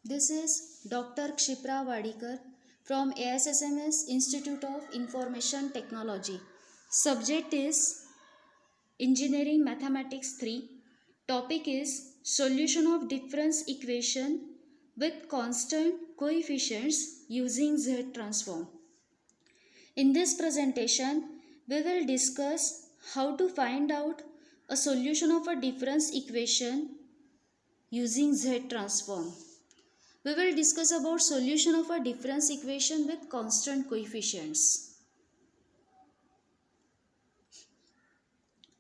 This is Dr. Kshipra Wadikar from ASSMS Institute of Information Technology. Subject is Engineering Mathematics 3. Topic is Solution of Difference Equation with Constant Coefficients using Z transform. In this presentation, we will discuss how to find out a solution of a difference equation using Z transform. We will discuss about solution of a difference equation with constant coefficients.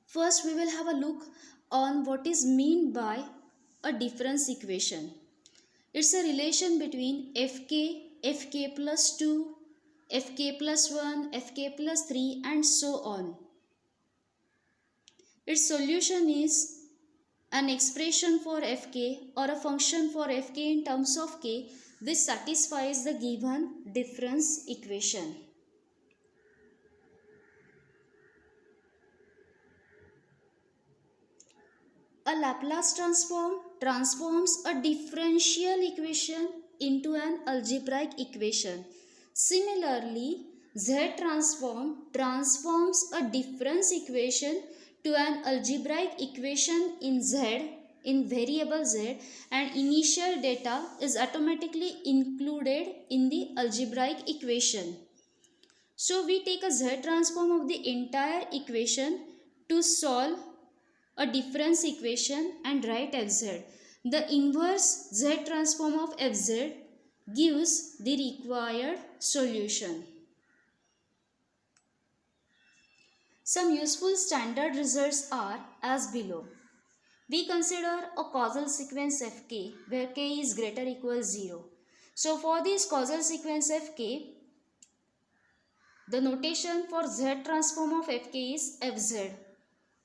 First, we will have a look on what is meant by a difference equation. It's a relation between fk plus 2, fk plus 1, fk plus 3 and so on. Its solution is an expression for fk or a function for fk in terms of k which satisfies the given difference equation. A Laplace transform transforms a differential equation into an algebraic equation. Similarly, Z transform transforms a difference equation to an algebraic equation in Z, in variable Z, and initial data is automatically included in the algebraic equation. So we take a Z transform of the entire equation to solve a difference equation and write fz. The inverse Z transform of fz gives the required solution. Some useful standard results are as below. We consider a causal sequence fk where k is greater or equal 0. So for this causal sequence fk, the notation for Z transform of fk is fz.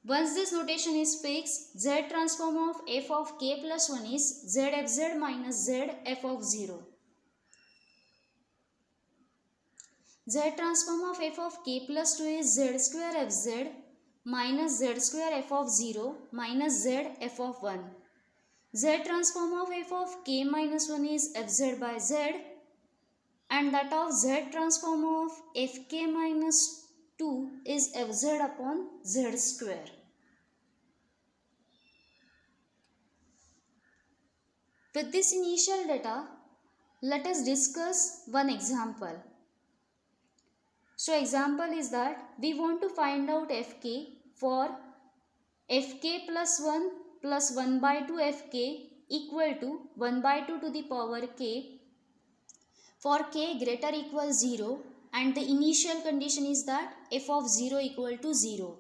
Once this notation is fixed, Z transform of f of k plus 1 is zfz minus zf of 0. Z transform of f of k plus 2 is z square fz minus z square f of 0 minus zf of 1. Z transform of f of k minus 1 is fz by z, and that of Z transform of fk minus 2 is fz upon z square. With this initial data, let us discuss one example. So example is that we want to find out fk for fk plus 1 plus 1 by 2 fk equal to 1 by 2 to the power k for k greater equal 0, and the initial condition is that f of 0 equal to 0.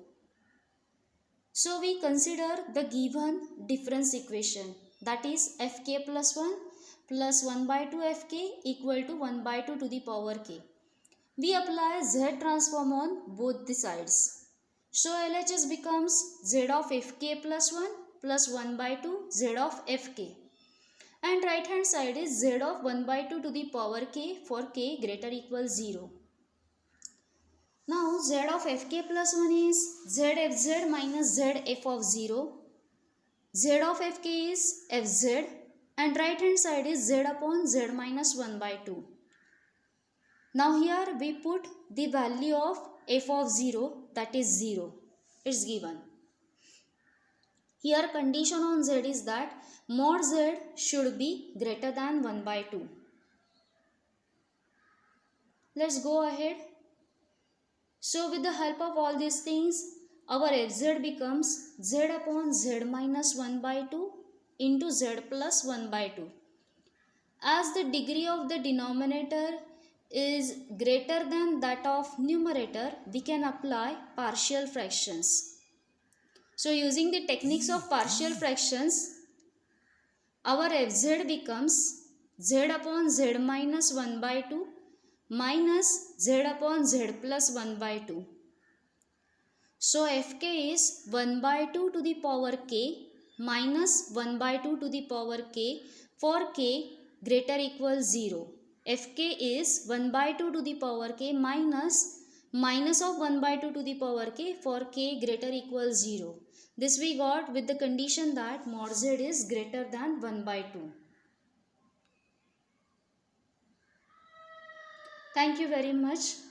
So we consider the given difference equation, that is fk plus 1 plus 1 by 2 fk equal to 1 by 2 to the power k. We apply Z transform on both the sides. So LHS becomes Z of fk plus 1 plus 1 by 2 Z of fk. And right hand side is Z of 1 by 2 to the power k for k greater equal 0. Now Z of fk plus 1 is zfz minus zf of 0. Z of fk is fz, and right hand side is z upon z minus 1 by 2. Now here we put the value of f of 0, that is 0. It's given. Here condition on z is that mod z should be greater than 1 by 2. Let's go ahead. So with the help of all these things, our fz becomes z upon z minus 1 by 2 into z plus 1 by 2. As the degree of the denominator is greater than that of numerator, we can apply partial fractions. So using the techniques of partial fractions, our fz becomes z upon z minus 1 by 2 minus z upon z plus 1 by 2. So fk is 1 by 2 to the power k minus 1 by 2 to the power k for k greater equal 0. Fk is 1 by 2 to the power k minus of 1 by 2 to the power k for k greater equal 0. This we got with the condition that mod z is greater than 1 by 2. Thank you very much.